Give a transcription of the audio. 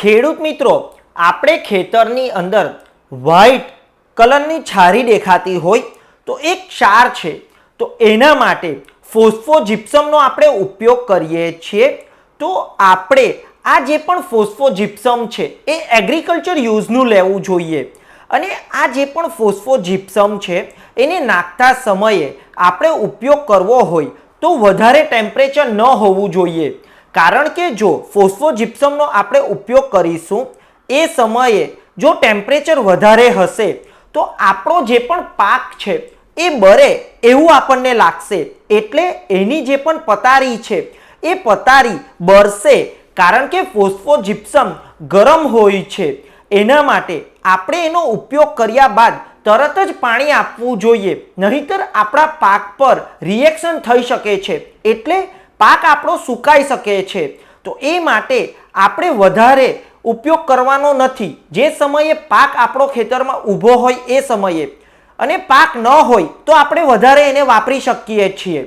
ખેડૂત મિત્રો, આપણે ખેતરની અંદર વ્હાઈટ કલરની છારી દેખાતી હોય તો એક ક્ષાર છે, તો એના માટે ફોસ્ફોજિપ્સમનો આપણે ઉપયોગ કરીએ છીએ. તો આપણે આ જે પણ ફોસ્ફોજિપ્સમ છે એ એગ્રીકલ્ચર યુઝનું લેવું જોઈએ. અને આ જે પણ ફોસ્ફોજિપ્સમ છે એને નાખતા સમયે આપણે ઉપયોગ કરવો હોય તો વધારે ટેમ્પરેચર ન હોવું જોઈએ. કારણ કે જો ફોસ્ફોજિપ્સમનો આપણે ઉપયોગ કરીશું એ સમયે જો ટેમ્પરેચર વધારે હશે તો આપણો જે પણ પાક છે એ બળે એવું આપણને લાગશે. એટલે એની જે પણ પતારી છે એ પતારી બળશે, કારણ કે ફોસ્ફોજિપ્સમ ગરમ હોય છે. એના માટે આપણે એનો ઉપયોગ કર્યા બાદ તરત જ પાણી આપવું જોઈએ, નહીંતર આપણા પાક પર રિએક્શન થઈ શકે છે, એટલે પાક આપણો સુકાઈ શકે છે. તો એ માટે આપણે વધારે ઉપયોગ કરવાનો નથી જે સમયે પાક આપણો ખેતરમાં ઊભો હોય એ સમયે, અને પાક ન હોય તો આપણે વધારે એને વાપરી શકીએ છીએ.